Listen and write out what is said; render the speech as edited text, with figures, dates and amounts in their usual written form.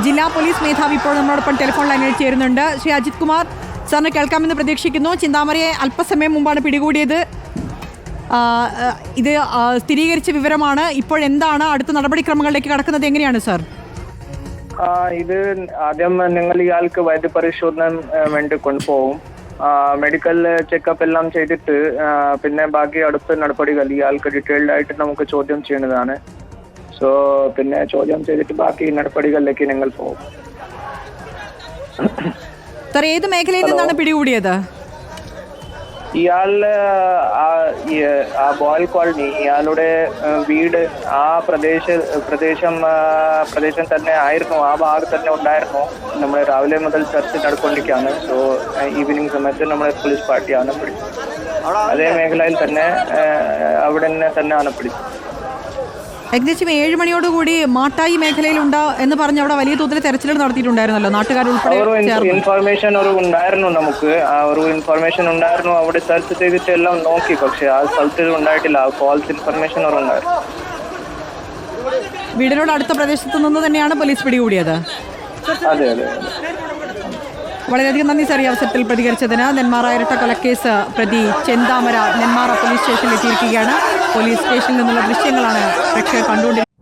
ജില്ലാ പോലീസ് മേധാവി ഇപ്പോൾ നമ്മളോടൊപ്പം ടെലിഫോൺ ലൈനിൽ ചേരുന്നുണ്ട്. ശ്രീ അജിത് കുമാർ സാറിന് കേൾക്കാമെന്ന് പ്രതീക്ഷിക്കുന്നു. ചിന്താമരയെ അല്പസമയം മുമ്പാണ് പിടികൂടിയത്. ഇത് സ്ഥിരീകരിച്ച വിവരമാണ്. ഇപ്പോഴെന്താണ് അടുത്ത നടപടിക്രമങ്ങളിലേക്ക് കടക്കുന്നത്? എങ്ങനെയാണ് സാർ? ഇത് ആദ്യം നിങ്ങൾ ഇയാൾക്ക് വൈദ്യപരിശോധന വേണ്ടി കൊണ്ടുപോകും. മെഡിക്കൽ ചെക്കപ്പ് എല്ലാം ചെയ്തിട്ട് പിന്നെ ബാക്കി അടുത്ത നടപടികൾ ഇയാൾക്ക് ഡീറ്റെയിൽഡ് ആയിട്ട് നമുക്ക് ചോദ്യം ചെയ്യുന്നതാണ്. സോ പിന്നെ ചോദ്യം ചെയ്തിട്ട് ബാക്കി നടപടികളിലേക്ക് നിങ്ങൾ പോകും. സാർ, ഏത് മേഖലയിൽ നിന്നാണ് പിടികൂടിയത്? ഇയാളുടെ ആ ബോയൽ കോളനി, ഇയാളുടെ വീട് ആ പ്രദേശം തന്നെ ആയിരുന്നു, ആ ഭാഗത്ത് തന്നെ ഉണ്ടായിരുന്നു. നമ്മൾ രാവിലെ മുതൽ ചർച്ച നടക്കൊണ്ടിരിക്കുകയാണ്. സോ ഈവനിങ് സമയത്ത് നമ്മളെ പോലീസ് പാർട്ടിയാണ് പിടിച്ചത്. അതേ മേഖലയിൽ തന്നെ അവിടെ തന്നെയാണ് പിടിച്ചത്. ഏകദേശം 7 മണിയോടുകൂടി മാട്ടായി മേഖലയിലുണ്ട് എന്ന് പറഞ്ഞ് അവിടെ വലിയ തോതിൽ തെരച്ചിൽ നടത്തിയിട്ടുണ്ടായിരുന്നല്ലോ, നാട്ടുകാരുൾപ്പെടെ. ഇൻഫർമേഷൻ ഉണ്ടായിരുന്നു, നമുക്ക് ആ ഒരു ഇൻഫർമേഷൻ ഉണ്ടായിരുന്നു. അവിടെ സെർച്ച് ചെയ്തിട്ട് എല്ലാം നോക്കി, പക്ഷെ ആ സ്ഥലത്ത് ഉണ്ടായിട്ടില്ല. ഫാൾസ് ഇൻഫർമേഷൻ ഉണ്ടായിരുന്നു. വീടിനോട് അടുത്ത പ്രദേശത്ത് നിന്ന് തന്നെയാണ് പോലീസ് പിടികൂടിയത്. അതെ അതെ. വളരെയധികം നന്ദി സാർ ഈ അവസരത്തിൽ പ്രതികരിച്ചതിന്. നെന്മാറ ഇരട്ട കൊലക്കേസ് പ്രതി ചെന്താമര നെന്മാറ പോലീസ് സ്റ്റേഷനിൽ എത്തിയിരിക്കുകയാണ്. പോലീസ് സ്റ്റേഷനിൽ നിന്നുള്ള ദൃശ്യങ്ങളാണ് പ്രേക്ഷകർ കണ്ടുകൊണ്ടിരിക്കുന്നത്.